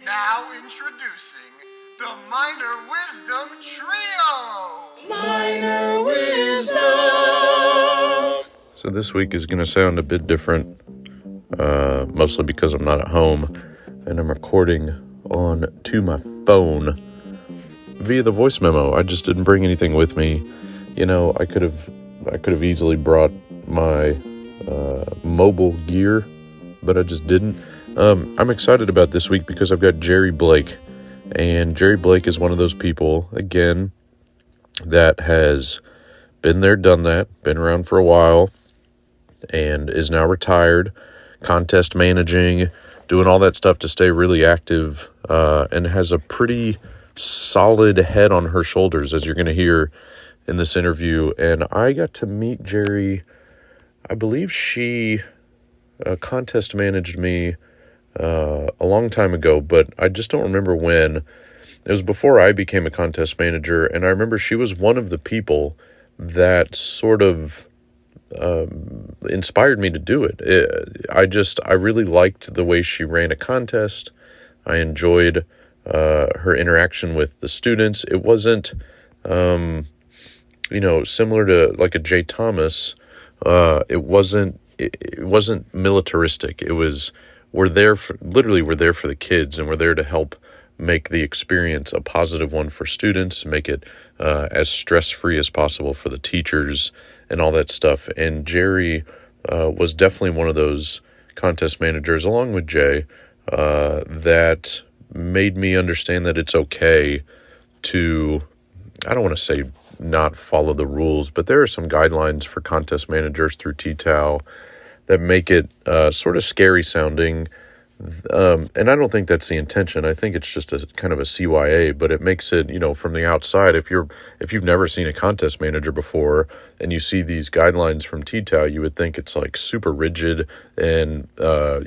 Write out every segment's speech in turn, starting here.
Now introducing the Minor Wisdom Trio! Minor Wisdom! So this week is going to sound a bit different, mostly because I'm not at home, and I'm recording to my phone via the voice memo. I just didn't bring anything with me. You know, I could have easily brought my mobile gear, but I just didn't. I'm excited about this week because I've got Jerry Blake, and Jerry Blake is one of those people, again, that has been there, done that, been around for a while, and is now retired, contest managing, doing all that stuff to stay really active, and has a pretty solid head on her shoulders, as you're going to hear in this interview. And I got to meet Jerry. I believe she contest managed me a long time ago, but I just don't remember when. It was before I became a contest manager, and I remember she was one of the people that sort of inspired me to do it. I really liked the way she ran a contest. I enjoyed her interaction with the students. It wasn't, similar to like a Jay Thomas. It wasn't militaristic. It was, we're there for the kids, and we're there to help make the experience a positive one for students, make it as stress-free as possible for the teachers and all that stuff. And Jerry was definitely one of those contest managers, along with Jay, that made me understand that it's okay to, I don't want to say not follow the rules, but there are some guidelines for contest managers through TTAL that make it sort of scary sounding. And I don't think that's the intention. I think it's just a kind of a CYA, but it makes it, from the outside, if you've never seen a contest manager before and you see these guidelines from TTAL, you would think it's like super rigid and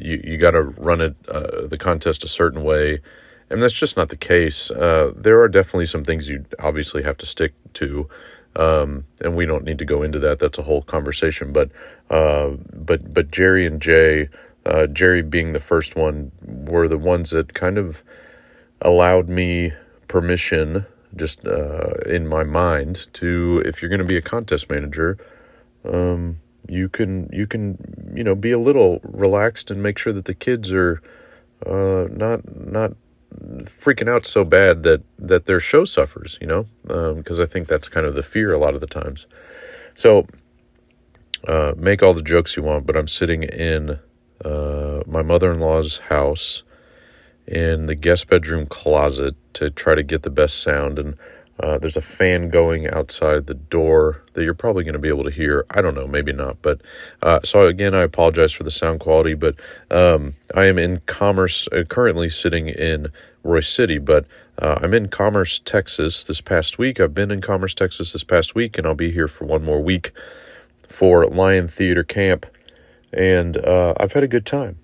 you got to run it the contest a certain way. And that's just not the case. There are definitely some things you obviously have to stick to. And we don't need to go into that. That's a whole conversation. But Jerry and Jay, Jerry being the first one, were the ones that kind of allowed me permission, just in my mind, to, if you're going to be a contest manager, you can be a little relaxed and make sure that the kids are not freaking out so bad that their show suffers, because I think that's kind of the fear a lot of the times. So make all the jokes you want, but I'm sitting in my mother-in-law's house in the guest bedroom closet to try to get the best sound, and there's a fan going outside the door that you're probably going to be able to hear. I don't know, maybe not, but so again, I apologize for the sound quality, but I am in Commerce, currently sitting in Royce City, but I'm in Commerce, Texas this past week. I've been in Commerce, Texas this past week, and I'll be here for one more week for Lion Theater Camp. And I've had a good time.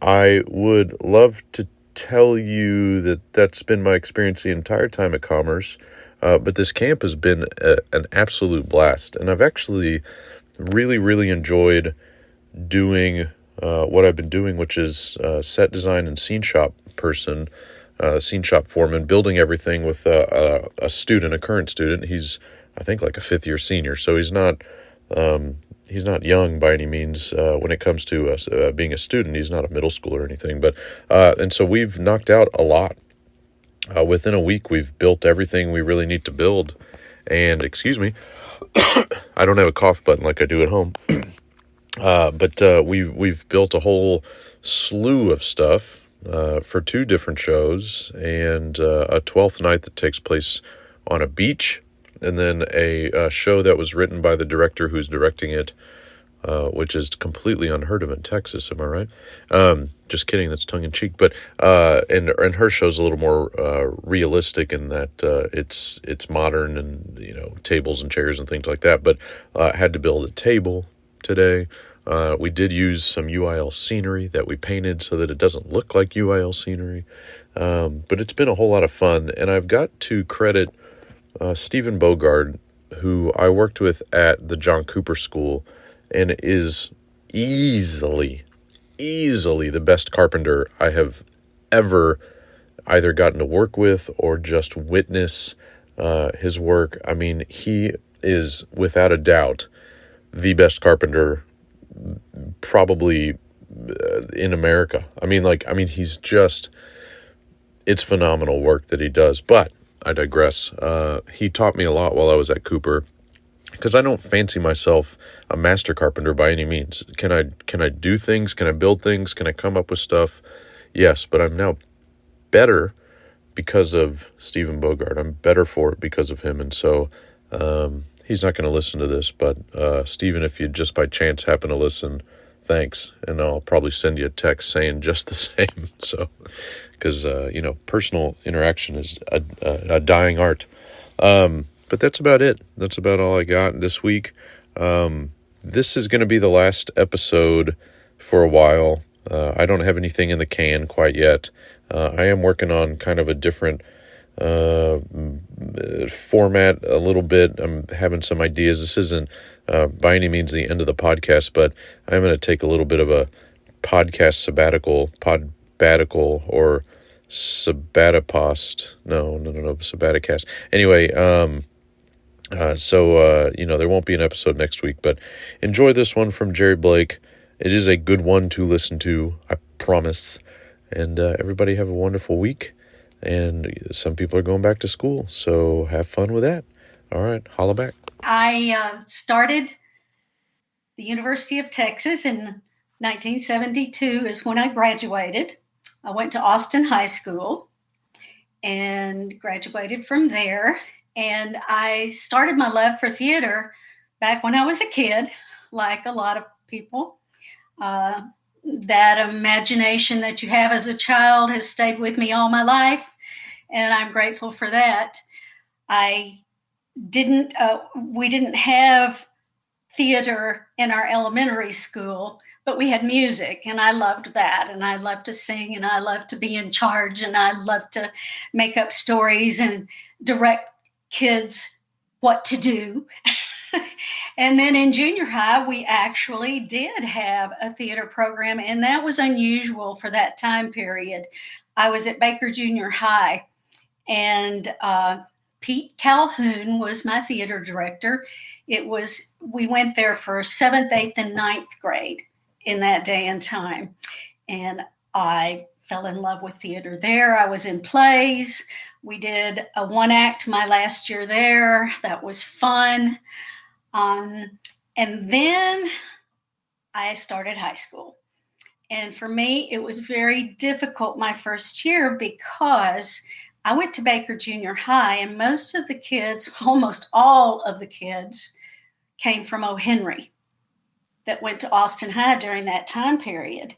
I would love to tell you that that's been my experience the entire time at Commerce, but this camp has been an absolute blast. And I've actually really, really enjoyed doing what I've been doing, which is set design and scene shop person, scene shop foreman, building everything with a current student. He's, I think, like a fifth-year senior, so he's not young by any means when it comes to being a student. He's not a middle schooler or anything. But and so we've knocked out a lot. Within a week, we've built everything we really need to build. And, excuse me, I don't have a cough button like I do at home. But we've built a whole slew of stuff for 2 different shows, and a 12th night that takes place on a beach, and then a show that was written by the director who's directing it, which is completely unheard of in Texas. Am I right? Just kidding. That's tongue in cheek. But and her show's a little more realistic in that it's modern and tables and chairs and things like that. But I had to build a table today. We did use some UIL scenery that we painted so that it doesn't look like UIL scenery. But it's been a whole lot of fun, and I've got to credit Stephen Bogard, who I worked with at the John Cooper School, and is easily the best carpenter I have ever either gotten to work with or just witness his work. I mean, he is without a doubt the best carpenter probably in America. He's just, it's phenomenal work that he does. But I digress. He taught me a lot while I was at Cooper, because I don't fancy myself a master carpenter by any means. Can I do things? Can I build things? Can I come up with stuff? Yes, but I'm now better because of Stephen Bogart. I'm better for it because of him. And so he's not going to listen to this, but Stephen, if you just by chance happen to listen, thanks. And I'll probably send you a text saying just the same. So, because, personal interaction is a dying art. But that's about it. That's about all I got this week. This is going to be the last episode for a while. I don't have anything in the can quite yet. I am working on kind of a different format a little bit. I'm having some ideas. This isn't by any means the end of the podcast, but I'm going to take a little bit of a podcast sabbatical, or sabbatipost. No, sabbaticast. Anyway, so there won't be an episode next week, but enjoy this one from Jerry Blake. It is a good one to listen to, I promise. And everybody have a wonderful week. And some people are going back to school, so have fun with that. All right, holla back. I started the University of Texas in 1972 is when I graduated. I went to Austin High School and graduated from there. And I started my love for theater back when I was a kid, like a lot of people. That imagination that you have as a child has stayed with me all my life, and I'm grateful for that. We didn't have theater in our elementary school, but we had music, and I loved that, and I loved to sing, and I loved to be in charge, and I loved to make up stories and direct kids what to do. And then in junior high, we actually did have a theater program, and that was unusual for that time period. I was at Baker Junior High, and Pete Calhoun was my theater director. We went there for 7th, 8th, and 9th grade in that day and time. And I fell in love with theater there. I was in plays. We did a 1-act my last year there. That was fun. And then I started high school. And for me, it was very difficult my first year because I went to Baker Junior High, and most of the kids, almost all of the kids, came from O. Henry that went to Austin High during that time period,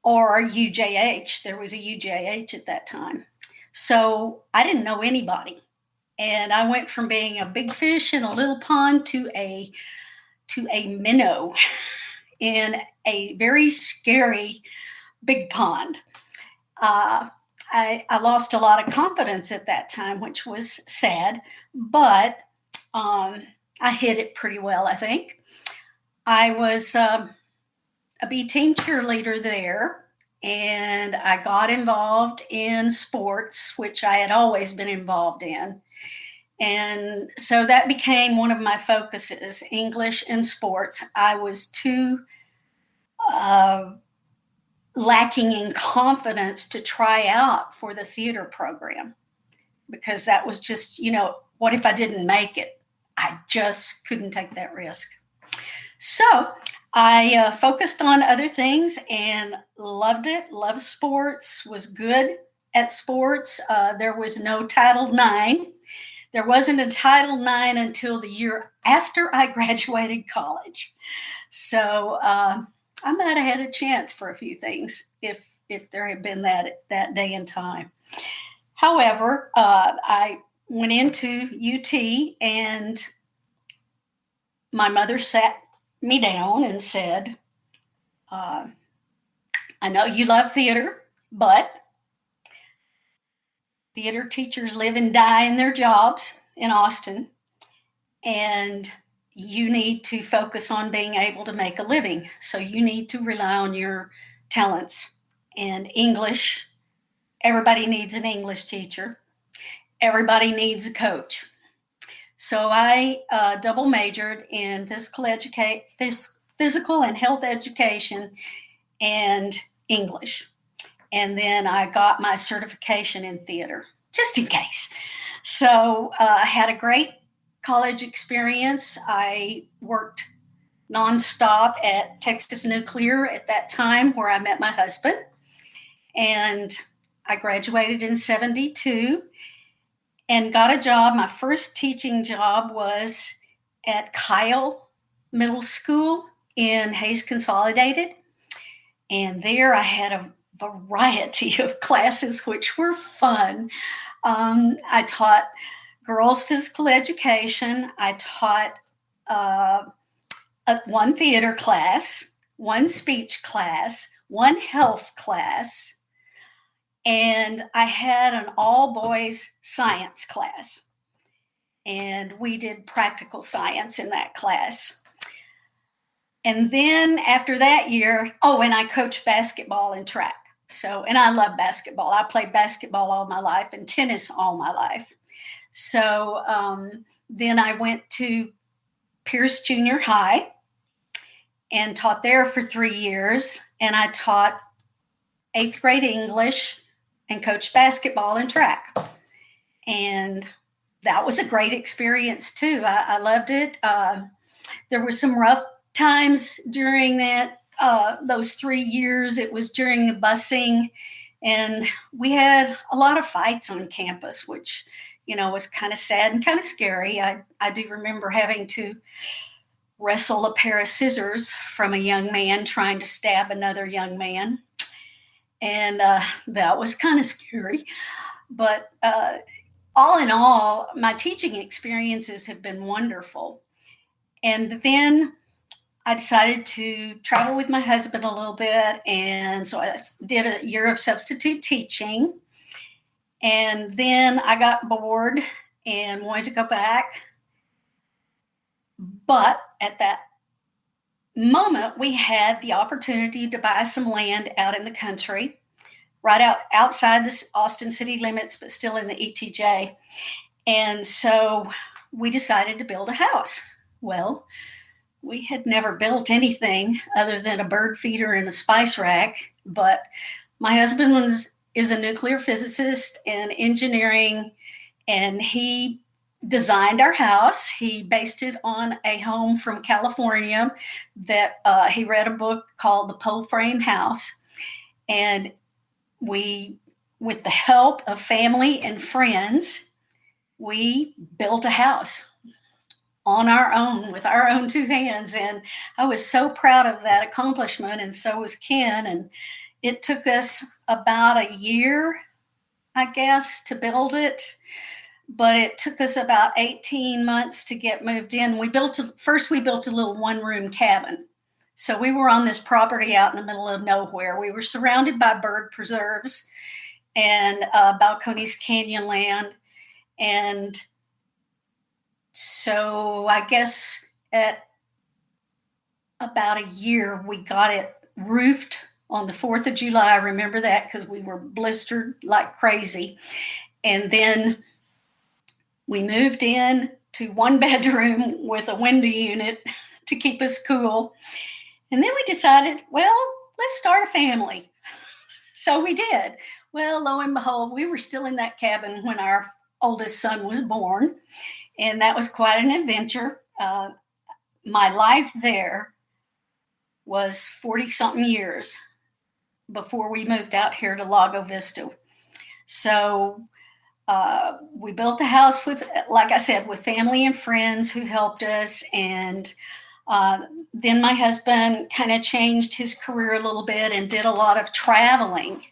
or UJH. There was a UJH at that time. So I didn't know anybody. And I went from being a big fish in a little pond to a minnow in a very scary big pond. I lost a lot of confidence at that time, which was sad, but I hid it pretty well, I think. I was a B team cheerleader there, and I got involved in sports, which I had always been involved in. And so that became one of my focuses, English and sports. I was too lacking in confidence to try out for the theater program, because that was just, what if I didn't make it? I just couldn't take that risk. So I focused on other things and loved it, loved sports, was good at sports. There was no Title IX. There wasn't a Title IX until the year after I graduated college. So I might have had a chance for a few things if there had been that day and time. However, I went into UT, and my mother sat me down and said, I know you love theater, but theater teachers live and die in their jobs in Austin, and you need to focus on being able to make a living. So you need to rely on your talents, and English everybody needs an English teacher. Everybody needs a coach. So I double majored in physical and health education and English. And then I got my certification in theater, just in case. So I had a great college experience. I worked nonstop at Texas Nuclear at that time, where I met my husband. And I graduated in 72 and got a job. My first teaching job was at Kyle Middle School in Hayes Consolidated. And there I had a variety of classes, which were fun. I taught girls physical education. I taught one theater class, one speech class, one health class, and I had an all-boys science class. And we did practical science in that class. And then after that year, and I coached basketball and track. And I love basketball. I played basketball all my life and tennis all my life. So then I went to Pierce Junior High and taught there for 3 years. And I taught 8th grade English and coached basketball and track. And that was a great experience too. I loved it. There were some rough times during those 3 years. It was during the busing, and we had a lot of fights on campus, which, was kind of sad and kind of scary. I do remember having to wrestle a pair of scissors from a young man trying to stab another young man. And that was kind of scary. But all in all, my teaching experiences have been wonderful. And then I decided to travel with my husband a little bit. And so I did a year of substitute teaching. And then I got bored and wanted to go back. But at that moment, we had the opportunity to buy some land out in the country, right outside the Austin city limits, but still in the ETJ. And so we decided to build a house. Well, we had never built anything other than a bird feeder and a spice rack, but my husband is a nuclear physicist and engineering, and he designed our house. He based it on a home from California that he read a book called The Pole Frame House. And we, with the help of family and friends, we built a house on our own with our own 2 hands. And I was so proud of that accomplishment, and so was Ken. And it took us about a year, I guess, to build it. But it took us about 18 months to get moved in. First we built a little 1-room cabin. So we were on this property out in the middle of nowhere. We were surrounded by bird preserves and Balcones Canyon land. And so I guess at about a year, we got it roofed on the 4th of July. I remember that because we were blistered like crazy. And then we moved in to 1 bedroom with a window unit to keep us cool. And then we decided, well, let's start a family. So we did. Well, lo and behold, we were still in that cabin when our oldest son was born. And that was quite an adventure. My life there was 40-something years before we moved out here to Lago Vista. So we built the house with, like I said, with family and friends who helped us. And then my husband kind of changed his career a little bit and did a lot of traveling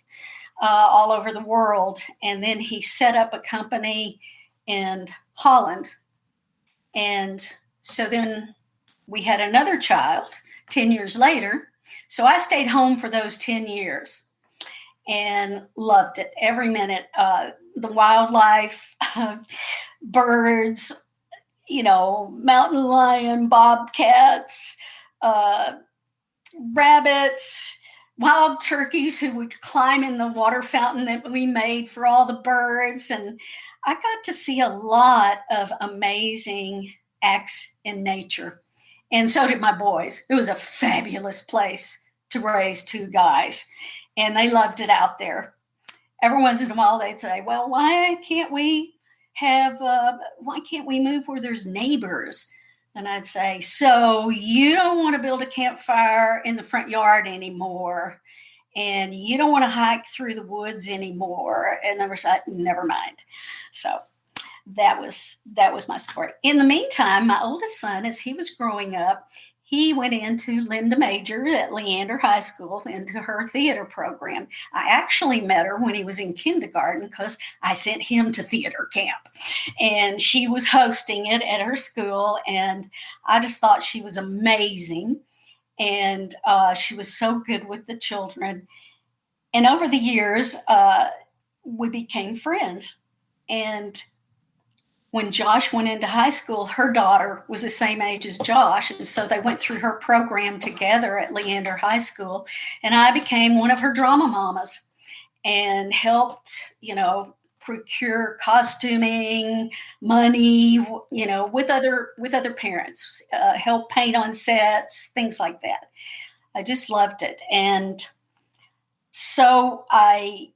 all over the world. And then he set up a company in Holland. And so then we had another child 10 years later. So I stayed home for those 10 years and loved it every minute. The wildlife, birds, mountain lion, bobcats, rabbits, wild turkeys who would climb in the water fountain that we made for all the birds. And I got to see a lot of amazing acts in nature. And so did my boys. It was a fabulous place to raise two guys, and they loved it out there. Every once in a while, they'd say, "Well, why can't we move where there's neighbors?" And I'd say, "So you don't want to build a campfire in the front yard anymore, and you don't want to hike through the woods anymore?" And they were like, "Never mind." So that was my story. In the meantime, my oldest son, as he was growing up, he went into Linda Major at Leander High School into her theater program. I actually met her when he was in kindergarten because I sent him to theater camp, and she was hosting it at her school, and I just thought she was amazing, and she was so good with the children. And over the years, we became friends. And when Josh went into high school, her daughter was the same age as Josh. And so they went through her program together at Leander High School. And I became one of her drama mamas and helped, procure costuming, money, with other parents, help paint on sets, things like that. I just loved it. And so I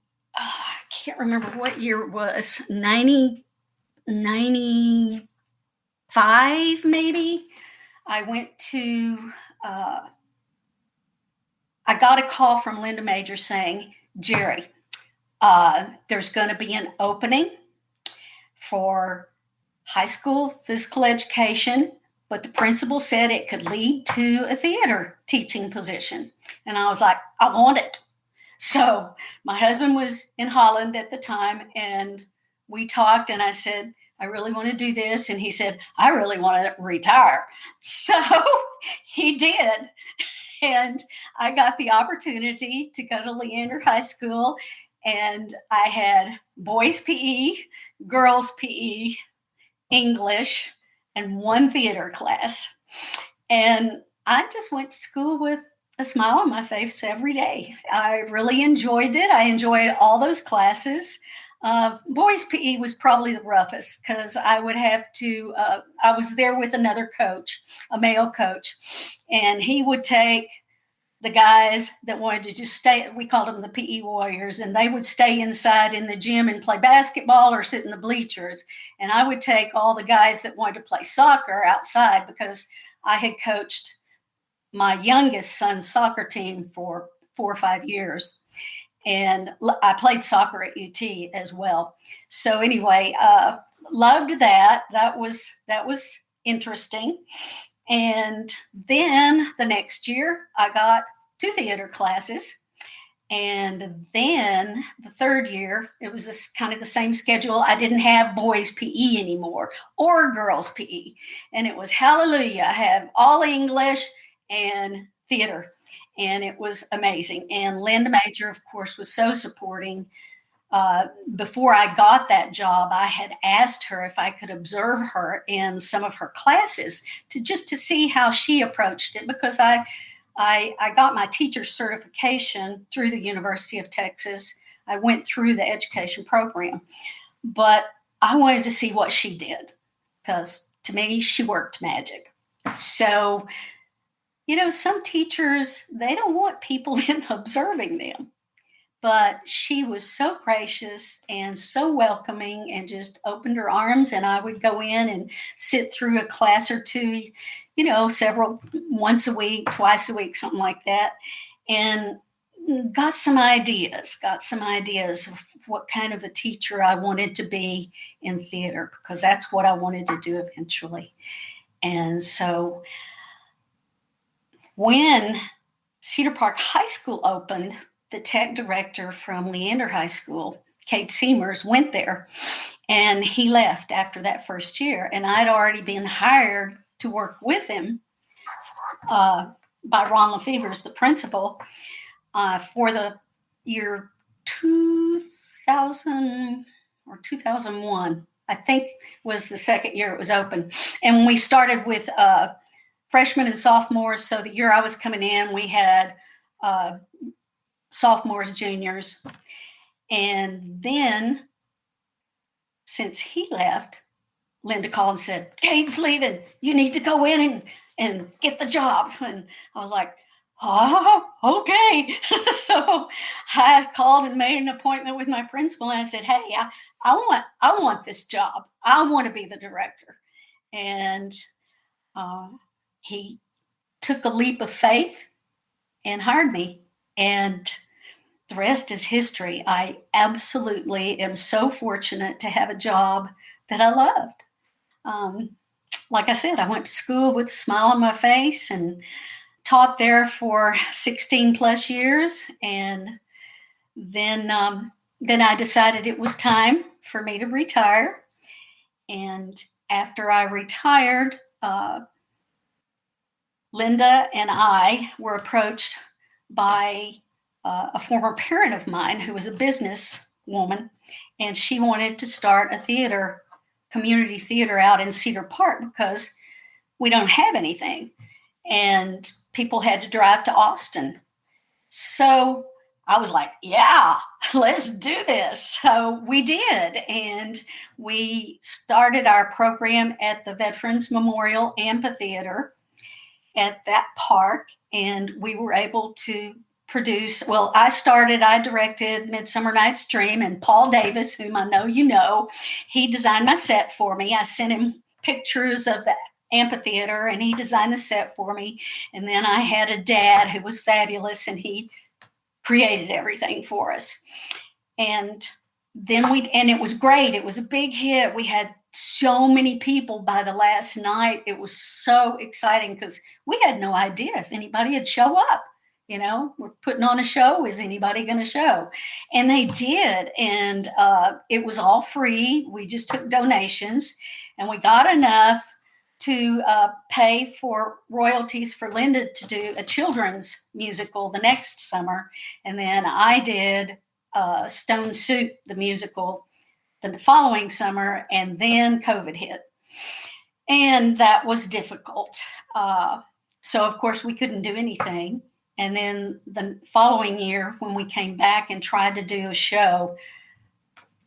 can't remember what year it was, 95 maybe. I got a call from Linda Major saying, "Jerry, there's going to be an opening for high school physical education, but the principal said it could lead to a theater teaching position." And I was like, "I want it." So my husband was in Holland at the time, and we talked, and I said, "I really want to do this." And he said, "I really want to retire." So he did. And I got the opportunity to go to Leander High School, and I had boys PE, girls PE, English, and one theater class. And I just went to school with a smile on my face every day. I really enjoyed it. I enjoyed all those classes. Boys PE was probably the roughest because I would have to, I was there with another coach, a male coach, and he would take the guys that wanted to just stay, we called them the PE warriors, and they would stay inside in the gym and play basketball or sit in the bleachers. And I would take all the guys that wanted to play soccer outside because I had coached my youngest son's soccer team for 4 or 5 years. And I played soccer at UT as well. So anyway, loved that. That was interesting. And then the next year, I got 2 theater classes. And then the third year, it was this kind of the same schedule. I didn't have boys PE anymore or girls PE. And it was hallelujah. I have all English and theater. And it was amazing. And Linda Major, of course, was so supporting. Before I got that job, I had asked her if I could observe her in some of her classes to see how she approached it, because I got my teacher certification through the University of Texas. I went through the education program, but I wanted to see what she did, because to me, she worked magic. So, some teachers, they don't want people in observing them. But she was so gracious and so welcoming and just opened her arms. And I would go in and sit through a class or two, once a week, twice a week, something like that. And got some ideas of what kind of a teacher I wanted to be in theater, because that's what I wanted to do eventually. And so when Cedar Park High School opened, the tech director from Leander High School, Kate Seamers, went there, and he left after that first year. And I'd already been hired to work with him by Ron Lefevers, the principal, for the year 2000 or 2001, I think was the second year it was open. And we started with freshmen and sophomores. So the year I was coming in, we had sophomores, juniors. And then, since he left, Linda called and said, Cade's leaving. You need to go in and get the job. And I was like, oh, okay. So I called and made an appointment with my principal, and I said, hey, I want this job. I want to be the director. And he took a leap of faith and hired me. And the rest is history. I absolutely am so fortunate to have a job that I loved. Like I said, I went to school with a smile on my face and taught there for 16 plus years. And then I decided it was time for me to retire. And after I retired, Linda and I were approached by a former parent of mine who was a business woman, and she wanted to start a community theater out in Cedar Park because we don't have anything, and people had to drive to Austin. So I was like, yeah, let's do this. So we did, and we started our program at the Veterans Memorial Amphitheater at that park, and we were able to produce, I directed Midsummer Night's Dream, and Paul Davis, whom I know you know, he designed my set for me. I sent him pictures of the amphitheater, and he designed the set for me. And then I had a dad who was fabulous, and he created everything for us. And then it was great. It was a big hit. We had so many people by the last night. It was so exciting because we had no idea if anybody would show up. You know, we're putting on a show. Is anybody going to show? And they did. And it was all free. We just took donations, and we got enough to pay for royalties for Linda to do a children's musical the next summer. And then I did Stone Soup, the musical, the following summer, and then COVID hit. And that was difficult. So, of course, we couldn't do anything. And then the following year, when we came back and tried to do a show,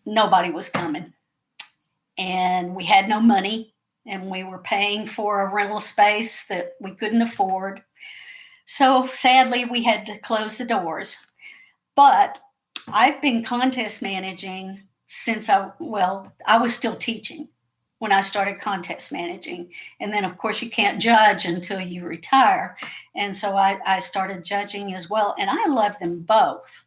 nobody was coming. And we had no money, and we were paying for a rental space that we couldn't afford. So sadly, we had to close the doors. But I've been contest managing since I was still teaching when I started contest managing. And then, of course, you can't judge until you retire. And so I started judging as well. And I love them both.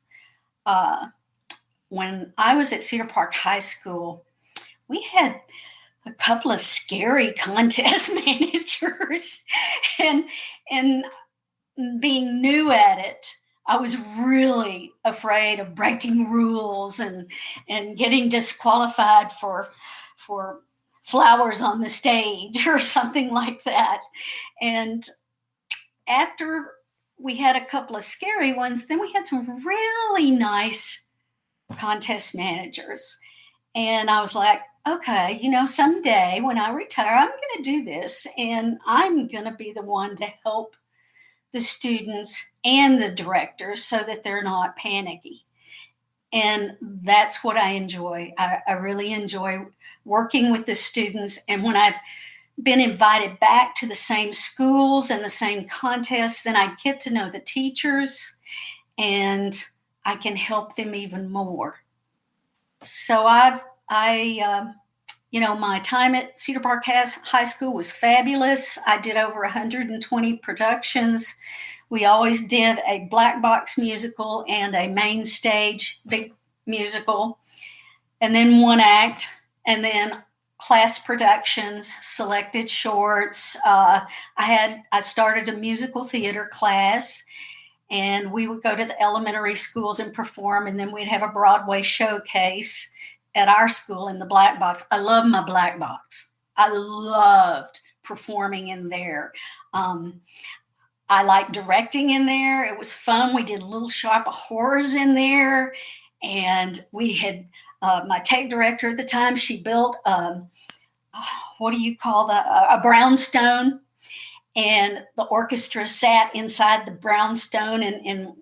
When I was at Cedar Park High School, we had a couple of scary contest managers. And being new at it, I was really afraid of breaking rules and getting disqualified for flowers on the stage or something like that. And after we had a couple of scary ones, then we had some really nice contest managers. And I was like, okay, someday when I retire, I'm going to do this, and I'm going to be the one to help the students and the directors so that they're not panicky. And that's what I enjoy. I really enjoy working with the students. And when I've been invited back to the same schools and the same contests, then I get to know the teachers, and I can help them even more. So my time at Cedar Park High School was fabulous. I did over 120 productions. We always did a black box musical and a main stage big musical, and then one act, and then class productions, selected shorts. I started a musical theater class, and we would go to the elementary schools and perform, and then we'd have a Broadway showcase at our school in the black box. I love my black box. I loved performing in there. I liked directing in there. It was fun. We did Little Shop of Horrors in there. And we had my tape director at the time, she built a brownstone. And the orchestra sat inside the brownstone. And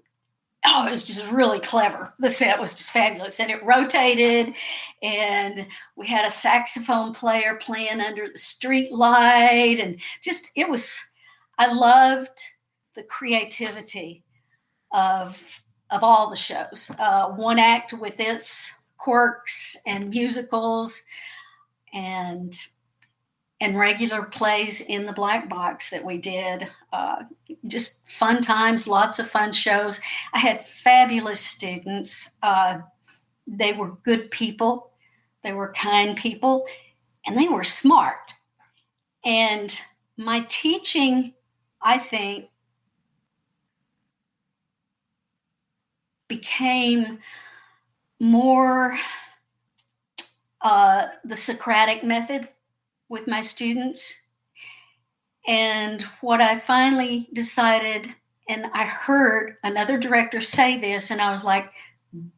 oh, it was just really clever. The set was just fabulous, and it rotated, and we had a saxophone player playing under the street light, and just it was. I loved the creativity of all the shows. One act with its quirks and musicals, and regular plays in the black box that we did. Just fun times, lots of fun shows. I had fabulous students. They were good people, they were kind people, and they were smart. And my teaching, I think, became more the Socratic method with my students. And what I finally decided, and I heard another director say this, and I was like,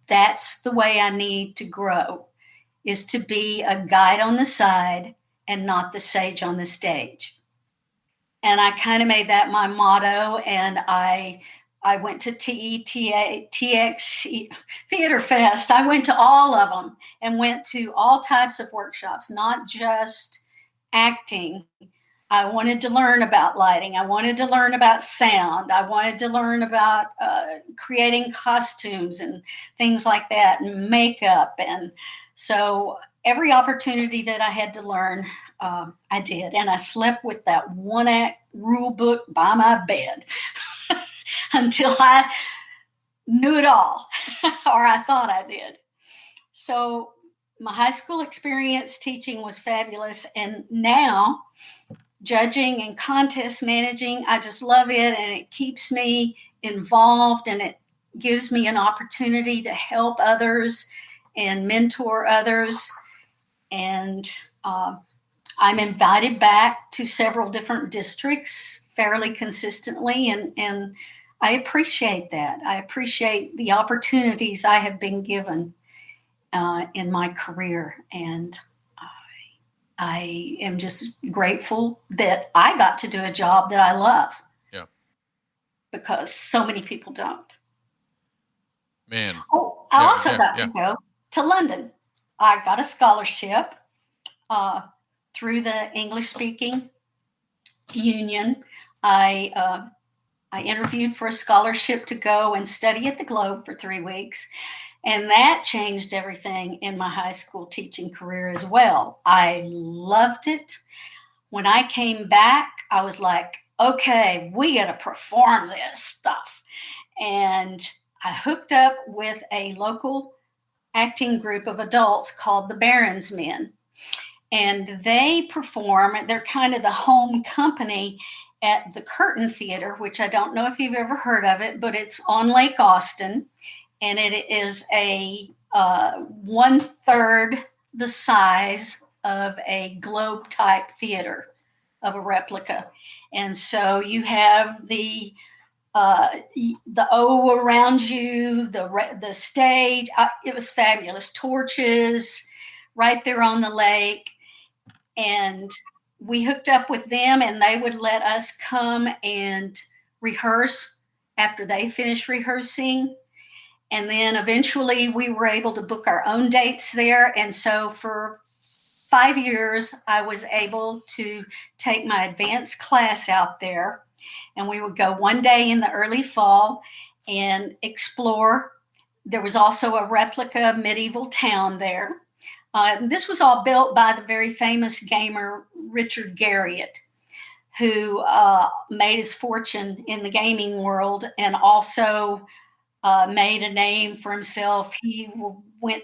that's the way I need to grow, is to be a guide on the side and not the sage on the stage. And I kind of made that my motto, and I went to TX Theater Fest. I went to all of them and went to all types of workshops, not just acting. I wanted to learn about lighting. I wanted to learn about sound. I wanted to learn about creating costumes and things like that, and makeup. And so every opportunity that I had to learn, I did. And I slept with that one act rule book by my bed until I knew it all, or I thought I did. So my high school experience teaching was fabulous. And now judging and contest managing, I just love it. And it keeps me involved, and it gives me an opportunity to help others and mentor others. And I'm invited back to several different districts fairly consistently. And I appreciate that. I appreciate the opportunities I have been given in my career. And I am just grateful that I got to do a job that I love. Yeah. Because so many people don't. Man. Oh, I also got to go to London. I got a scholarship through the English speaking union. I interviewed for a scholarship to go and study at the Globe for 3 weeks. And that changed everything in my high school teaching career as well. I loved it. When I came back, I was like, okay, we got to perform this stuff. And I hooked up with a local acting group of adults called the Barron's Men. And they perform, they're kind of the home company at the Curtain Theater, which I don't know if you've ever heard of it, but it's on Lake Austin. And it is a 1/3 the size of a Globe type theater, of a replica. And so you have the O around you, the stage. It was fabulous. Torches right there on the lake. And we hooked up with them, and they would let us come and rehearse after they finished rehearsing. And then eventually we were able to book our own dates there. And so for 5 years, I was able to take my advanced class out there. And we would go one day in the early fall and explore. There was also a replica medieval town there. This was all built by the very famous gamer Richard Garriott, who made his fortune in the gaming world and also made a name for himself. He went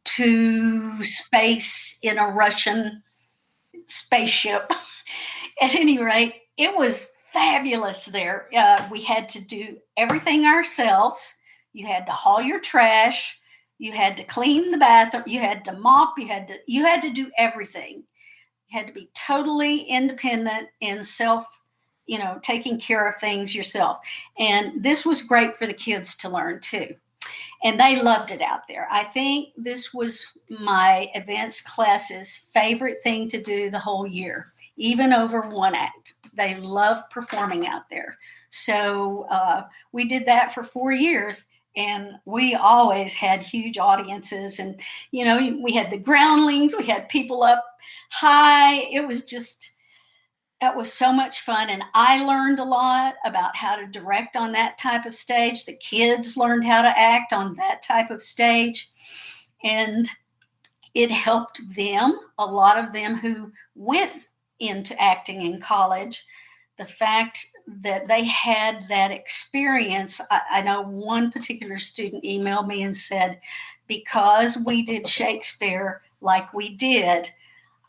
to space in a Russian spaceship. At any rate, it was fabulous there. We had to do everything ourselves. You had to haul your trash. You had to clean the bathroom. You had to mop. You had to do everything. You had to be totally independent and taking care of things yourself. And this was great for the kids to learn too. And they loved it out there. I think this was my advanced class's favorite thing to do the whole year, even over one act. They love performing out there. So we did that for 4 years. And we always had huge audiences. And, we had the groundlings, we had people up high. That was so much fun. And I learned a lot about how to direct on that type of stage. The kids learned how to act on that type of stage. And it helped them, a lot of them who went into acting in college. The fact that they had that experience, I know one particular student emailed me and said, because we did Shakespeare like we did,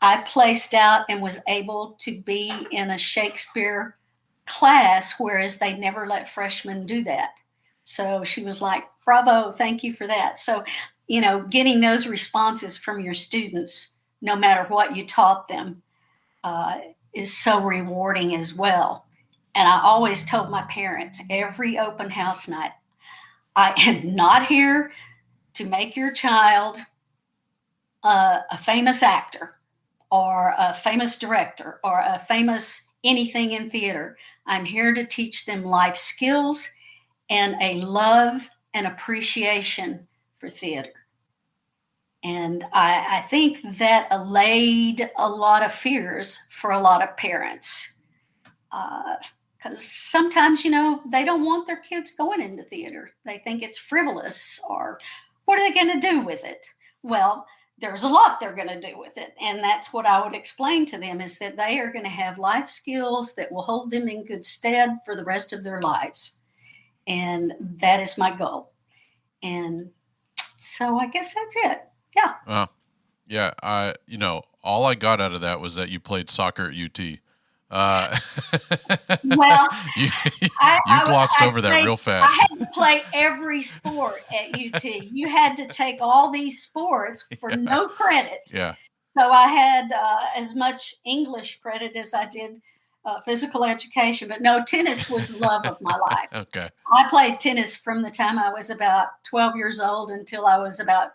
I placed out and was able to be in a Shakespeare class, whereas they never let freshmen do that. So she was like, bravo, thank you for that. So, getting those responses from your students, no matter what you taught them, is so rewarding as well. And I always told my parents every open house night, I am not here to make your child a famous actor or a famous director or a famous anything in theater. I'm here to teach them life skills and a love and appreciation for theater. And I think that allayed a lot of fears for a lot of parents. Because sometimes, they don't want their kids going into theater. They think it's frivolous, or what are they going to do with it? Well, there's a lot they're going to do with it. And that's what I would explain to them, is that they are going to have life skills that will hold them in good stead for the rest of their lives. And that is my goal. And so I guess that's it. Yeah. Yeah. All I got out of that was that you played soccer at UT. Well, you I glossed over that real fast. I had to play every sport at UT. You had to take all these sports for no credit. Yeah. So I had as much English credit as I did physical education. But no, tennis was the love of my life. Okay. I played tennis from the time I was about 12 years old until I was about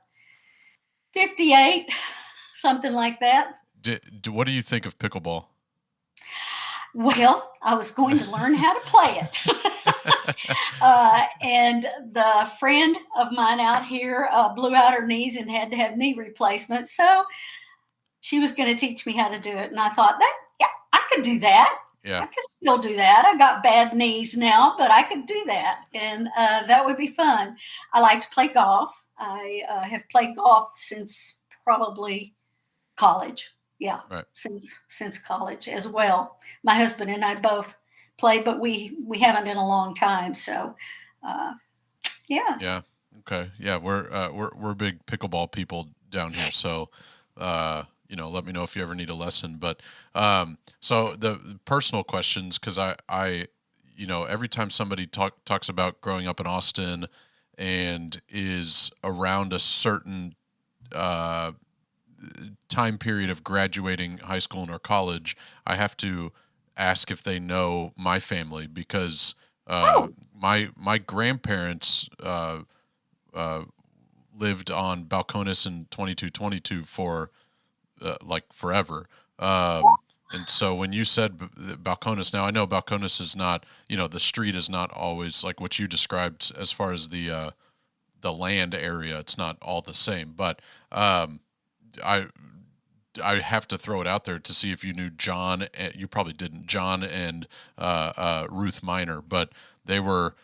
58, something like that. What do you think of pickleball? Well, I was going to learn how to play it. And the friend of mine out here blew out her knees and had to have knee replacement. So she was going to teach me how to do it. And I thought, I could do that. Yeah. I could still do that. I got bad knees now, but I could do that. And that would be fun. I like to play golf. I have played golf since probably college. Yeah, right. Since college as well. My husband and I both played, but we haven't in a long time. So, yeah. Yeah. Okay. Yeah, we're big pickleball people down here. So, let me know if you ever need a lesson. But so the personal questions, because I every time somebody talks about growing up in Austin and is around a certain time period of graduating high school or college, I have to ask if they know my family, because my grandparents lived on Balcones and 2222 for like forever. And so when you said Balcones, now I know Balcones is not, the street is not always like what you described as far as the land area. It's not all the same, but I have to throw it out there to see if you knew John. You probably didn't. John and Ruth Miner, but they were,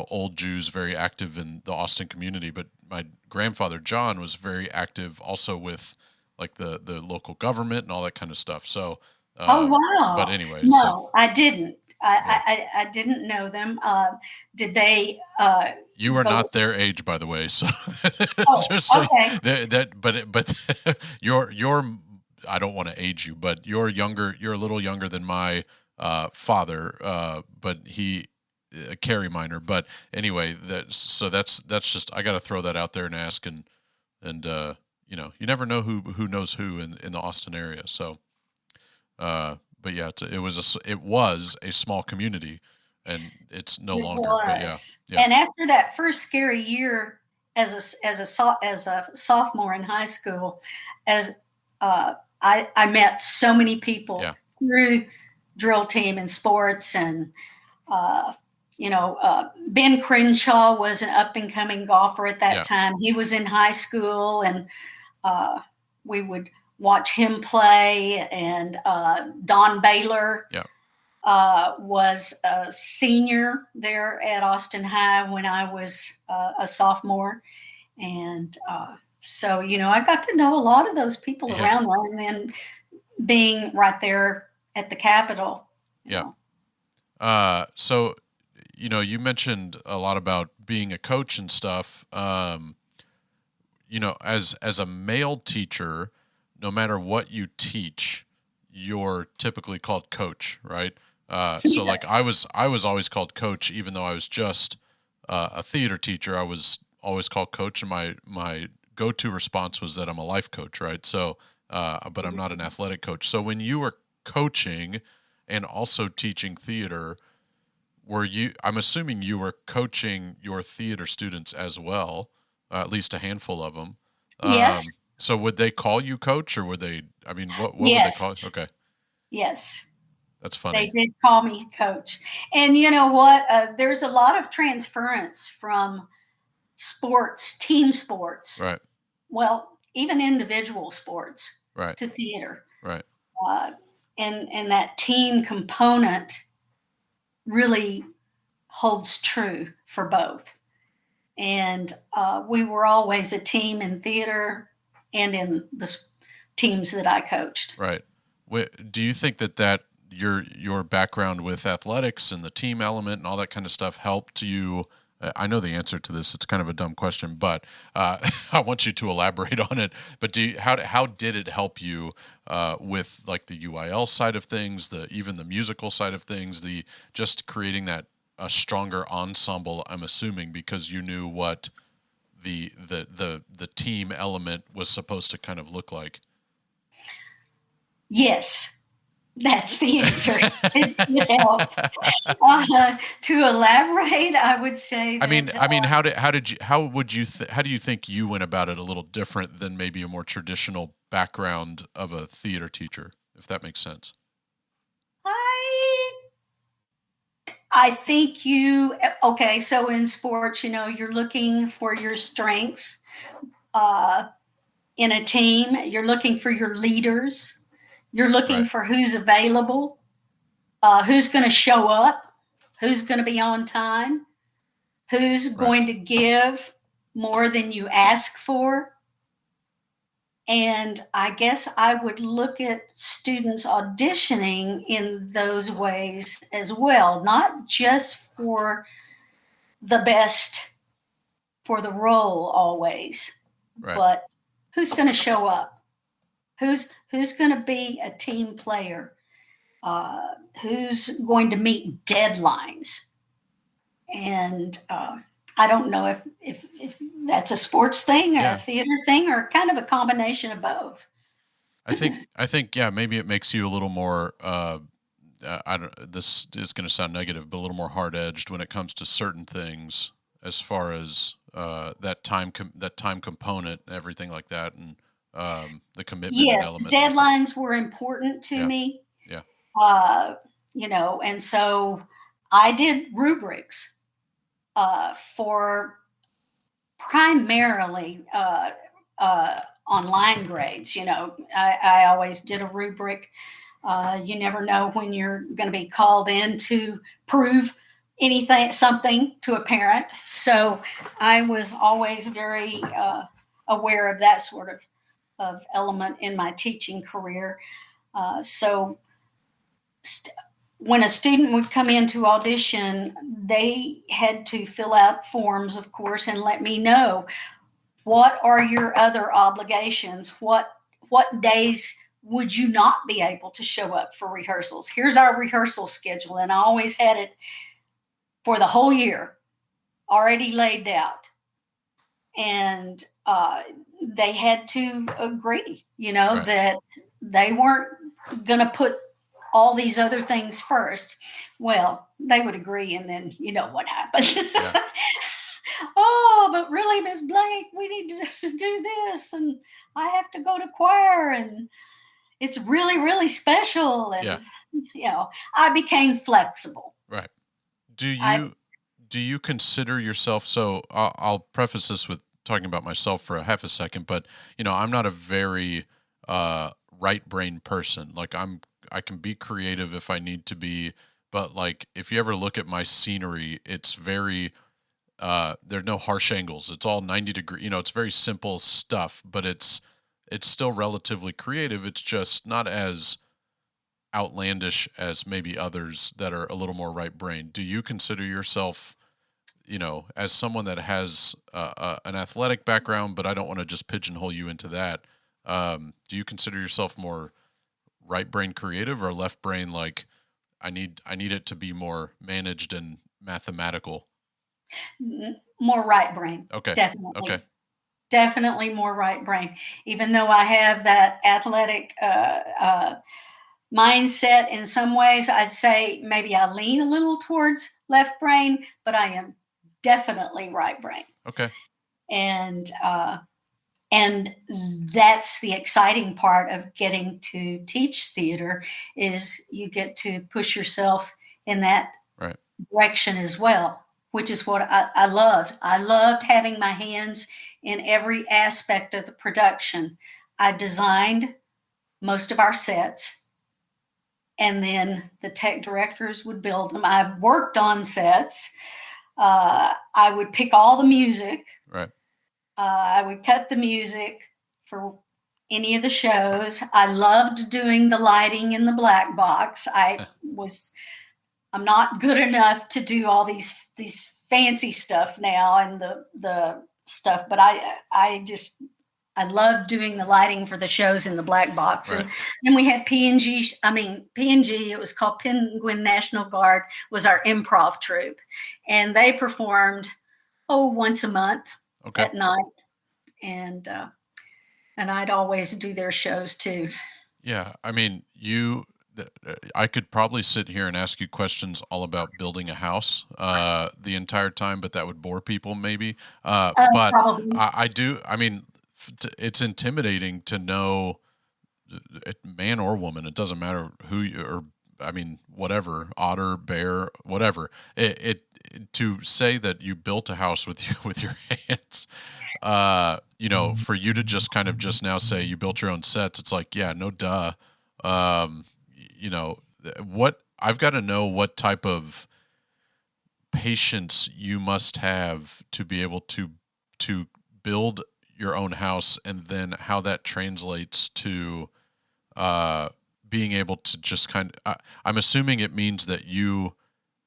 old Jews, very active in the Austin community. But my grandfather John was very active also with like the local government and all that kind of stuff. So, oh wow! But anyway, no, I didn't. I didn't know them. Did they? You are not their age, by the way. So, just so okay. But you're. I don't want to age you, but you're younger. You're a little younger than my father. But he, Carrie Miner. But anyway, that's just. I got to throw that out there and ask, and you never know who knows who in the Austin area. So, but yeah, it was a small community, and it's no longer. But yeah. And after that first scary year as a sophomore in high school, I met so many people through drill team and sports, and Ben Crenshaw was an up and coming golfer at that Yeah. time. He was in high school, and we would watch him play. And Don Baylor Yeah. was a senior there at Austin High when I was a sophomore. And so, I got to know a lot of those people Yeah. around there. And then being right there at the Capitol. Yeah. So, you mentioned a lot about being a coach and stuff. As a male teacher, no matter what you teach, you're typically called coach, right? So like I was always called coach, even though I was just a theater teacher. I was always called coach, and my go-to response was that I'm a life coach, right? So, but I'm not an athletic coach. So when you were coaching and also teaching theater, I'm assuming you were coaching your theater students as well, at least a handful of them. Yes. So would they call you coach, or would they, what would they Yes. call you? Okay. Yes. That's They funny. did call me coach. And you know what? There's a lot of transference from sports, team sports, Right. well, even individual sports Right. to theater. Right. And that team component really holds true for both. And we were always a team in theater and in the teams that I coached. Right. Do you think that your background with athletics and the team element and all that kind of stuff helped you? I know the answer to this. It's kind of a dumb question, but I want you to elaborate on it. But how did it help you with like the UIL side of things, even the musical side of things, just creating that a stronger ensemble? I'm assuming because you knew what the team element was supposed to kind of look like. Yes. That's the answer. To elaborate, I would say that, how do you think you went about it a little different than maybe a more traditional background of a theater teacher, if that makes sense? I think okay, so in sports, you're looking for your strengths in a team. You're looking for your leaders. You're looking Right. for who's available, who's going to show up, who's going to be on time, who's going to give more than you ask for. And I guess I would look at students auditioning in those ways as well, not just for the best for the role always, Right. but who's going to show up? Who's going to be a team player? Who's going to meet deadlines? And I don't know if that's a sports thing or Yeah. a theater thing or kind of a combination of both. I think yeah, maybe it makes you a little more this is going to sound negative, but a little more hard-edged when it comes to certain things as far as that time component and everything like that, and the commitment Yes, element. deadlines were important to me. Yeah. And so I did rubrics for primarily online grades. I always did a rubric. You never know when you're going to be called in to prove something to a parent. So I was always very aware of that sort of element in my teaching career. So when a student would come in to audition, they had to fill out forms, of course, and let me know, what are your other obligations? What days would you not be able to show up for rehearsals? Here's our rehearsal schedule. And I always had it for the whole year already laid out. And they had to agree, Right. that they weren't going to put all these other things first. Well, they would agree, and then you know what happens. Yeah. Oh, but really, Miss Blake, we need to do this, and I have to go to choir, and it's really, really special. And Yeah. I became flexible. Right. Do you I do you consider yourself, so I'll preface this with talking about myself for a half a second, but I'm not a very right brain person. Like I can be creative if I need to be, but like if you ever look at my scenery, it's very there's no harsh angles. It's all 90 degree, it's very simple stuff, but it's still relatively creative. It's just not as outlandish as maybe others that are a little more right brain. Do you consider yourself, as someone that has an athletic background, but I don't want to just pigeonhole you into that. Do you consider yourself more right brain creative or left brain? Like I need it to be more managed and mathematical. More right brain. Okay. Definitely. Okay. Definitely more right brain. Even though I have that athletic mindset in some ways, I'd say maybe I lean a little towards left brain, but I am definitely right brain. Okay. And that's the exciting part of getting to teach theater is you get to push yourself in that Right. direction as well, which is what I loved. I loved having my hands in every aspect of the production. I designed most of our sets, and then the tech directors would build them. I've worked on sets. I would pick all the music. Right. I would cut the music for any of the shows. I loved doing the lighting in the black box. I'm not good enough to do all these fancy stuff now and the stuff, but I love doing the lighting for the shows in the black box. Right. And then we had P&G, it was called Penguin National Guard, was our improv troupe. And they performed, once a month at night. And I'd always do their shows too. Yeah. I mean, I could probably sit here and ask you questions all about building a house the entire time, but that would bore people maybe. But Probably. I do. I mean, it's intimidating to know, man or woman. It doesn't matter who you or. I mean, whatever, otter, bear, whatever. It to say that you built a house with your hands. For you to just kind of just now say you built your own sets. It's like, yeah, no, duh. What I've got to know what type of patience you must have to be able to build your own house, and then how that translates to being able to just I'm assuming it means that you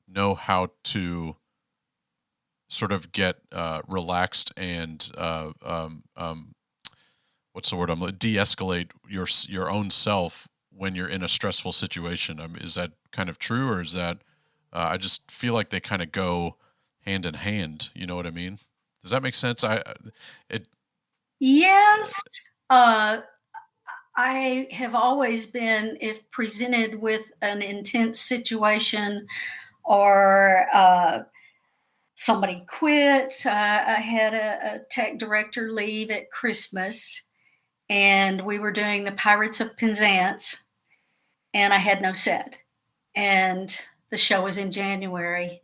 know how to sort of get relaxed and what's the word? De-escalate your own self when you're in a stressful situation. Is that kind of true, or is that I just feel like they kind of go hand in hand? You know what I mean? Does that make sense? Yes. I have always been, if presented with an intense situation or somebody quit, I had a tech director leave at Christmas, and we were doing the Pirates of Penzance, and I had no set. And the show was in January,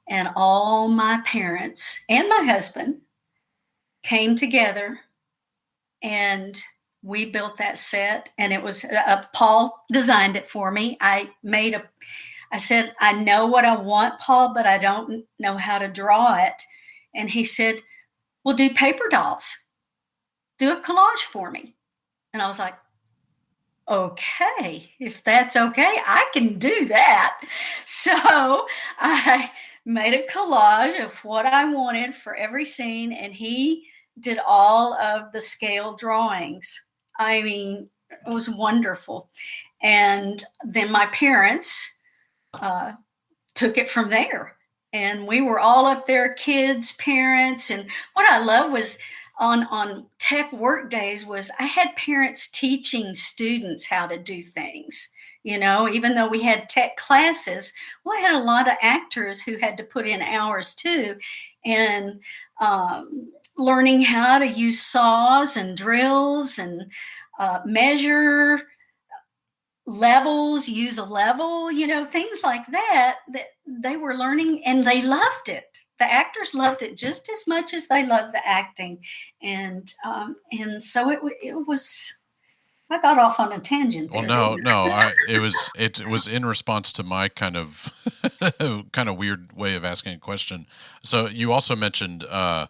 and all my parents and my husband came together, and we built that set. And it was Paul designed it for me. I said, I know what I want, Paul, but I don't know how to draw it. And he said, well, do paper dolls. Do a collage for me. And I was like, okay, if that's okay, I can do that. So I made a collage of what I wanted for every scene, and he did all of the scale drawings. I mean, it was wonderful. And then my parents took it from there. And we were all up there, kids, parents. And what I love was on tech work days was I had parents teaching students how to do things. Even though we had tech classes, well, I had a lot of actors who had to put in hours too. And learning how to use saws and drills and measure levels, use a level, things like that they were learning, and they loved it. the actors loved it just as much as they loved the acting, and so it was. I got off on a tangent Well, there. no. It was in response to my kind of weird way of asking a question. So you also mentioned that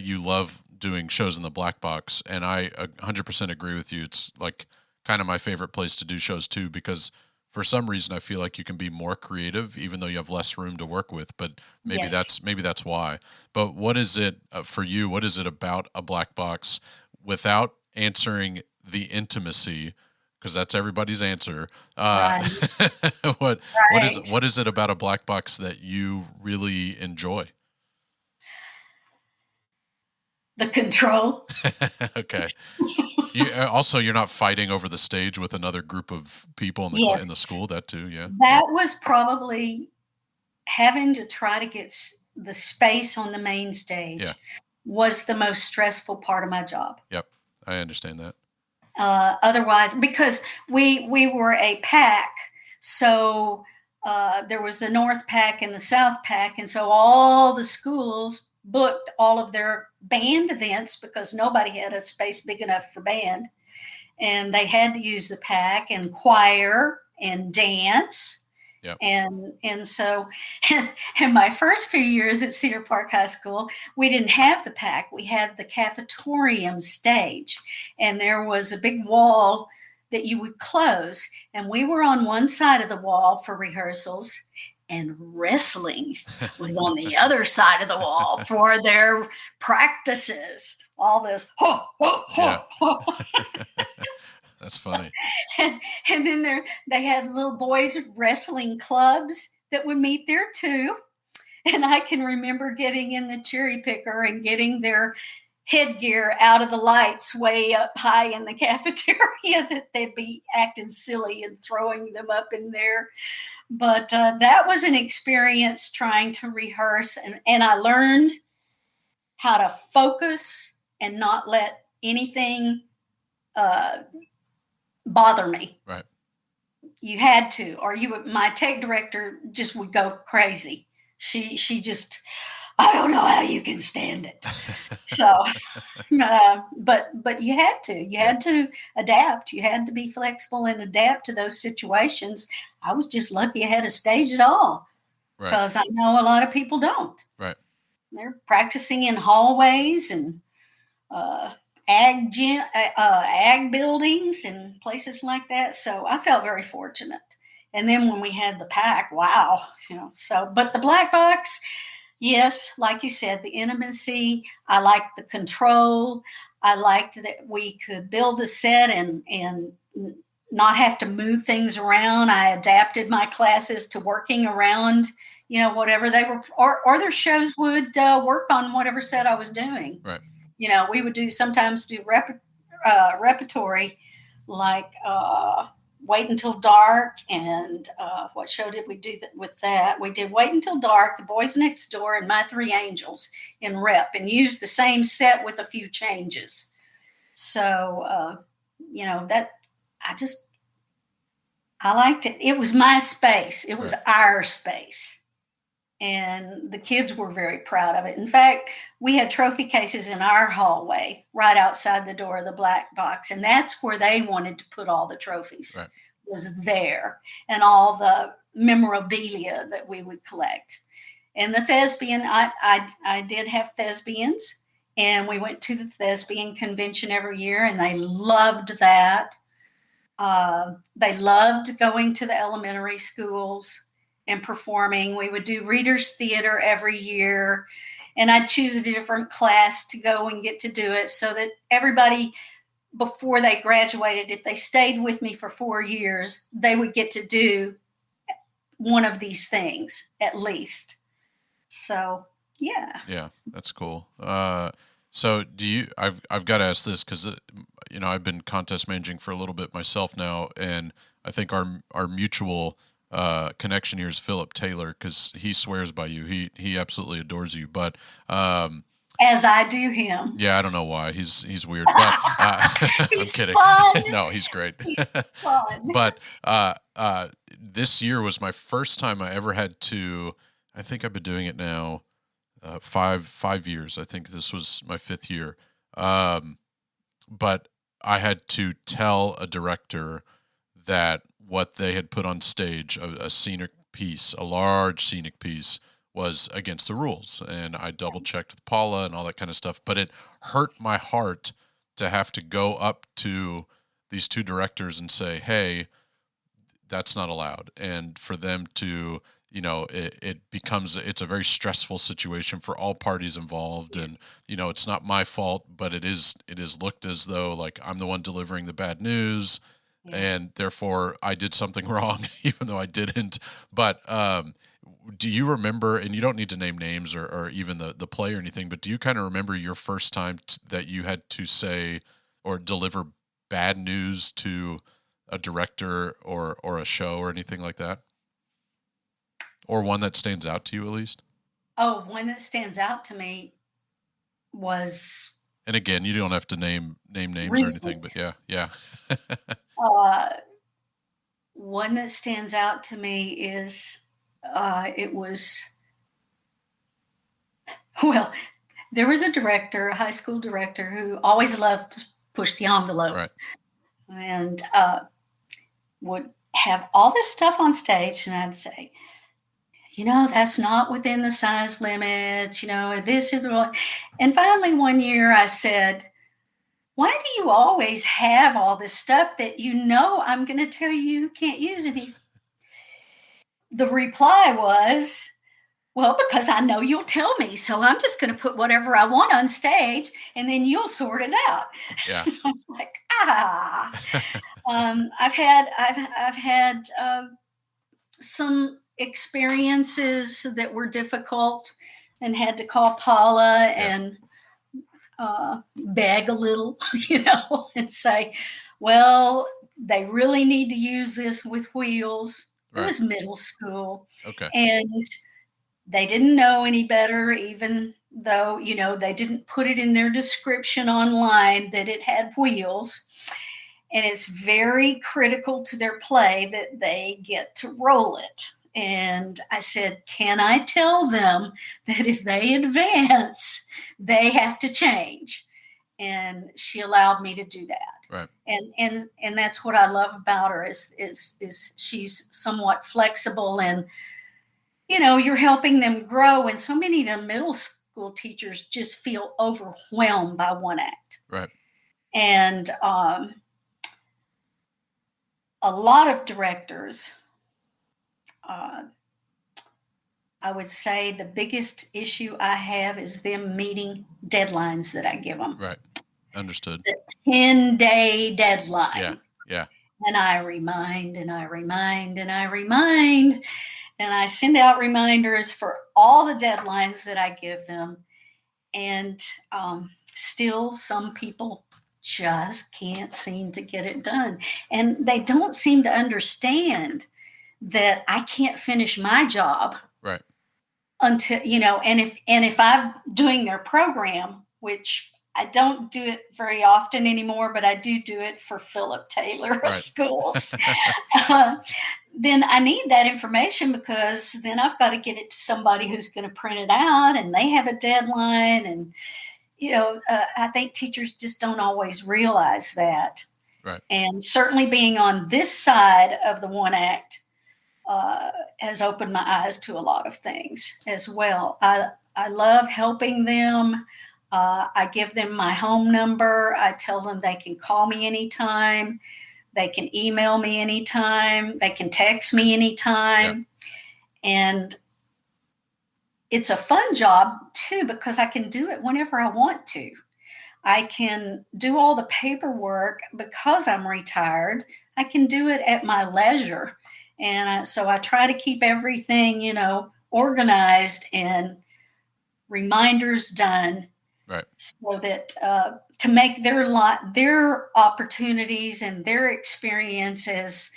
you love doing shows in the black box, and I 100% agree with you. It's like kind of my favorite place to do shows too, because for some reason I feel like you can be more creative, even though you have less room to work with. But maybe that's why. But what is it for you? What is it about a black box, without answering the intimacy, because that's everybody's answer? Right. What is it about a black box that you really enjoy? The control. Okay. You're not fighting over the stage with another group of people in the school. That too, yeah. That was probably having to try to get the space on the main stage. Yeah. Was the most stressful part of my job. Yep, I understand that. Otherwise, because we were a pack, so there was the North Pack and the South Pack, and so all the schools booked all of their band events because nobody had a space big enough for band, and they had to use the pack and choir and dance. Yep. And so in my first few years at Cedar Park High School, we didn't have the pack. We had the cafetorium stage, and there was a big wall that you would close, and we were on one side of the wall for rehearsals, and wrestling was on the other side of the wall for their practices. All this, ho, ho, ho, ho. That's funny. And then they had little boys wrestling clubs that would meet there too. And I can remember getting in the cherry picker and getting their headgear out of the lights way up high in the cafeteria, that they'd be acting silly and throwing them up in there. But that was an experience trying to rehearse. And I learned how to focus and not let anything bother me. Right. You had to, or my tech director just would go crazy. She just, I don't know how you can stand it. So, but you had to adapt. You had to be flexible and adapt to those situations. I was just lucky I had a stage at all, because I know a lot of people don't. Right. They're practicing in hallways and ag buildings and places like that. So I felt very fortunate. And then when we had the pack, wow, but the black box, yes, like you said, the intimacy, I liked the control. I liked that we could build the set and not have to move things around. I adapted my classes to working around, whatever they were, or their shows would work on whatever set I was doing. Right. We would sometimes do repertory, like Wait Until Dark, and what show did we do with that? We did Wait Until Dark, The Boys Next Door, and My Three Angels in rep, and used the same set with a few changes. So, that I liked it. It was my space. It was our space. And the kids were very proud of it. In fact, we had trophy cases in our hallway right outside the door of the black box. And that's where they wanted to put all the trophies, was there, and all the memorabilia that we would collect. And the thespian, I did have thespians, and we went to the thespian convention every year, and they loved that. They loved going to the elementary schools and performing. We would do readers theater every year, and I'd choose a different class to go and get to do it, so that everybody, before they graduated, if they stayed with me for 4 years, they would get to do one of these things at least. So, yeah. Yeah, that's cool. So I've got to ask this, because, I've been contest managing for a little bit myself now, and I think our mutual connection here is Philip Taylor, because he swears by you. He absolutely adores you, but as I do him. Yeah, I don't know why. He's weird, but he's I'm kidding. Fun. No, he's great. He's fun. But this year was my first time I ever had to. I think I've been doing it now five years. I think this was my fifth year. Um, but I had to tell a director that what they had put on stage, a scenic piece, a large scenic piece, was against the rules. And I double checked with Paula and all that kind of stuff. But it hurt my heart to have to go up to these two directors and say, hey, that's not allowed. And for them to, it's a very stressful situation for all parties involved. Yes. And, it's not my fault, but it is looked as though like I'm the one delivering the bad news. Yeah. And therefore I did something wrong, even though I didn't. But, do you remember, and you don't need to name names or even the play or anything, but do you kind of remember your first time that you had to say or deliver bad news to a director or a show or anything like that? Or one that stands out to you at least? Oh, one that stands out to me was... And again, you don't have to name names recent. Or anything, but yeah. One that stands out to me is, it was, well, there was a director, a high school director, who always loved to push the envelope. Right. And would have all this stuff on stage, and I'd say, that's not within the size limits, this is the... And finally one year I said, why do you always have all this stuff that I'm going to tell you can't use? And the reply was, well, because I know you'll tell me, so I'm just going to put whatever I want on stage, and then you'll sort it out. Yeah. I was like, I've had some experiences that were difficult, and had to call Paula and beg a little, and say, well, they really need to use this with wheels. Right. It was middle school. Okay. And they didn't know any better, even though, they didn't put it in their description online that it had wheels. And it's very critical to their play that they get to roll it. And I said, can I tell them that if they advance, they have to change? And she allowed me to do that. Right. And that's what I love about her is she's somewhat flexible, and, you're helping them grow. And so many of the middle school teachers just feel overwhelmed by one act. Right. And a lot of directors, I would say the biggest issue I have is them meeting deadlines that I give them. Right. Understood. The 10-day deadline. Yeah. Yeah. And I remind and I remind and I remind, and I send out reminders for all the deadlines that I give them. And still some people just can't seem to get it done. And they don't seem to understand that I can't finish my job. Right. Until, and if I'm doing their program, which I don't do it very often anymore, but I do it for Philip Taylor right. Schools, then I need that information, because then I've got to get it to somebody who's going to print it out, and they have a deadline. And, I think teachers just don't always realize that. Right. And certainly being on this side of the one act has opened my eyes to a lot of things as well. I love helping them. I give them my home number. I tell them they can call me anytime. They can email me anytime. They can text me anytime. Yeah. And it's a fun job too, because I can do it whenever I want to. I can do all the paperwork because I'm retired. I can do it at my leisure. And so I try to keep everything, organized and reminders done. Right. So that to make their opportunities and their experiences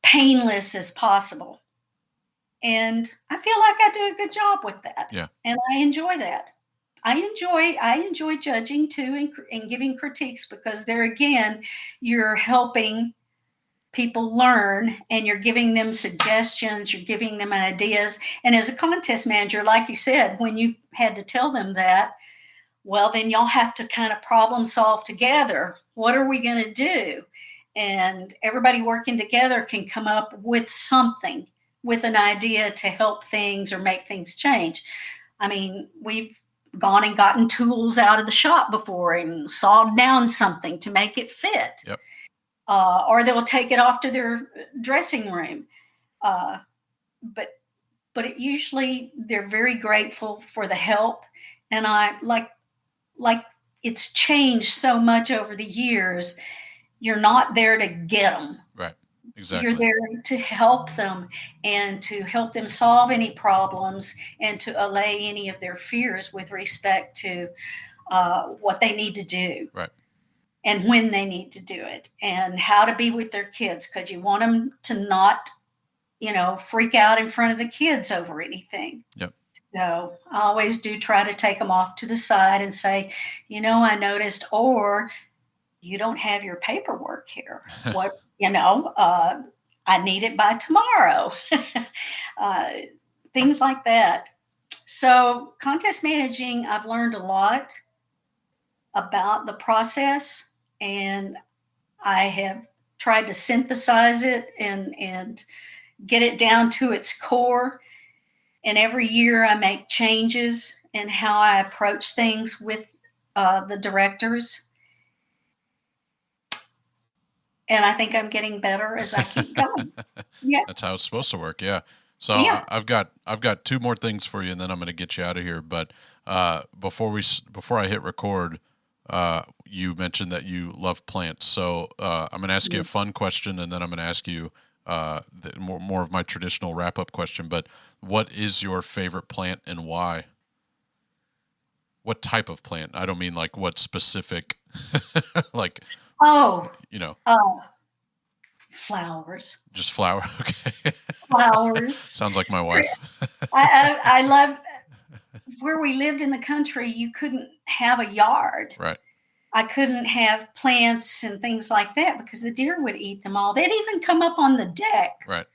painless as possible. And I feel like I do a good job with that. Yeah. And I enjoy that. I enjoy judging too, and giving critiques, because there again, you're helping people learn, and you're giving them suggestions, you're giving them ideas. And as a contest manager, like you said, when you had to tell them that, well, then y'all have to kind of problem solve together. What are we going to do? And everybody working together can come up with something, with an idea to help things or make things change. I mean, we've gone and gotten tools out of the shop before and sawed down something to make it fit. Yep. Or they'll take it off to their dressing room. But it usually they're very grateful for the help. And I like it's changed so much over the years. You're not there to get them. Right. Exactly. You're there to help them and to help them solve any problems and to allay any of their fears with respect to what they need to do. Right. And when they need to do it and how to be with their kids, because you want them to not, freak out in front of the kids over anything. Yep. So I always do try to take them off to the side and say, I noticed, or you don't have your paperwork here. What, I need it by tomorrow. Things like that. So contest managing, I've learned a lot about the process, and I have tried to synthesize it and get it down to its core. And every year I make changes in how I approach things with the directors. And I think I'm getting better as I keep going. Yeah. That's how it's supposed to work. Yeah. So Yeah. I've got two more things for you, and then I'm going to get you out of here. But before I hit record, you mentioned that you love plants. So I'm going to ask you a fun question, and then I'm going to ask you more of my traditional wrap up question. But what is your favorite plant and why? What type of plant? I don't mean like what specific, like. Oh. Flowers. Just flower. Okay. Flowers. Sounds like my wife. I love where we lived in the country. You couldn't have a yard. Right. I couldn't have plants and things like that because the deer would eat them all. They'd even come up on the deck. Right.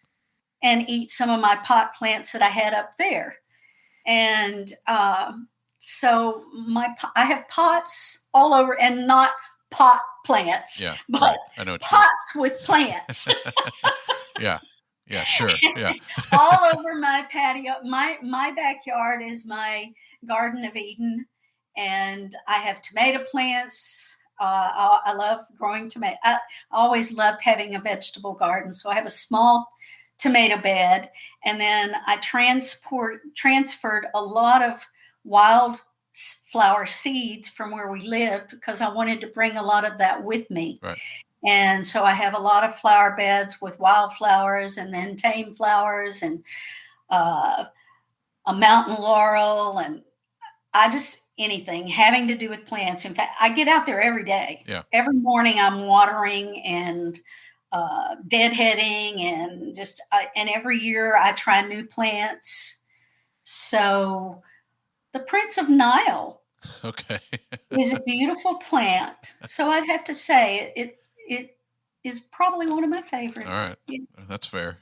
And eat some of my pot plants that I had up there. And so I have pots all over, and not pot plants. Yeah. But right. I know what pots with plants. Yeah. Yeah, sure. Yeah. All over my patio. My backyard is my Garden of Eden, and I have tomato plants. I love growing tomato. I always loved having a vegetable garden, so I have a small tomato bed, and then I transferred a lot of wildflower seeds from where we lived because I wanted to bring a lot of that with me. Right. And so I have a lot of flower beds with wildflowers and then tame flowers and a mountain laurel, and anything having to do with plants. In fact, I get out there every day. Yeah. Every morning I'm watering and deadheading and every year I try new plants. So the Prince of Nile Okay. is a beautiful plant. So I'd have to say it is probably one of my favorites. All right. Yeah. That's fair.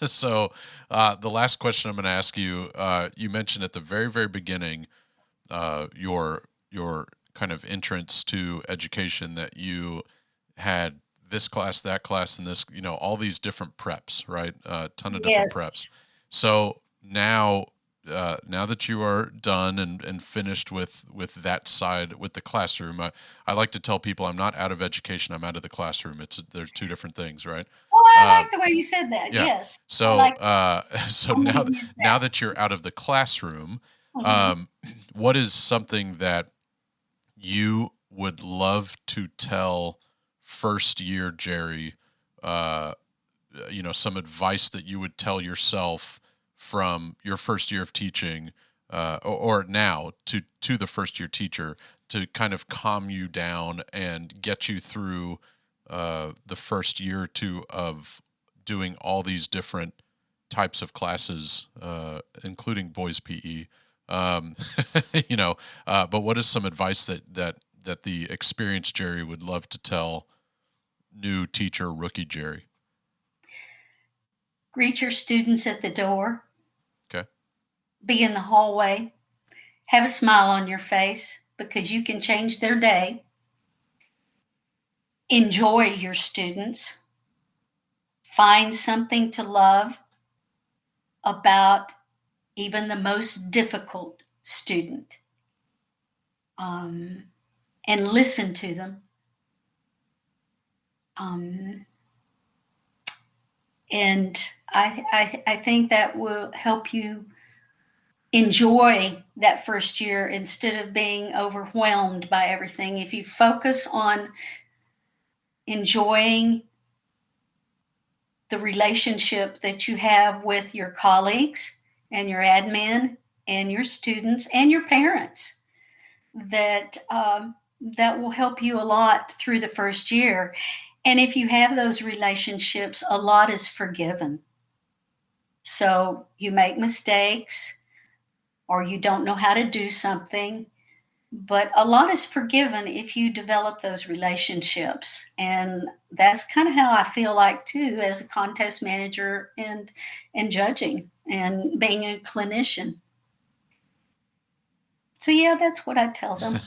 So the last question I'm going to ask you, you mentioned at the very, very beginning your kind of entrance to education, that you had this class, that class, and this, all these different preps, right? A ton of different preps. So now that you are done and finished with that side, with the classroom, I like to tell people I'm not out of education, I'm out of the classroom. They're two different things, right? Oh, I like the way you said that. Yeah. Yes. So, so now that you're out of the classroom, what is something that you would love to tell first year Jerry, some advice that you would tell yourself from your first year of teaching, or now to the first year teacher, to kind of calm you down and get you through the first year or two of doing all these different types of classes, including boys PE. But what is some advice that the experienced Jerry would love to tell new teacher, rookie Jerry? Greet your students at the door. Okay. Be in the hallway. Have a smile on your face because you can change their day. Enjoy your students. Find something to love about even the most difficult student. And listen to them. And I think that will help you enjoy that first year instead of being overwhelmed by everything. If you focus on enjoying the relationship that you have with your colleagues and your admin and your students and your parents, that will help you a lot through the first year. And if you have those relationships, a lot is forgiven. So you make mistakes or you don't know how to do something, but a lot is forgiven if you develop those relationships. And that's kind of how I feel like too, as a contest manager and judging and being a clinician. So yeah, that's what I tell them.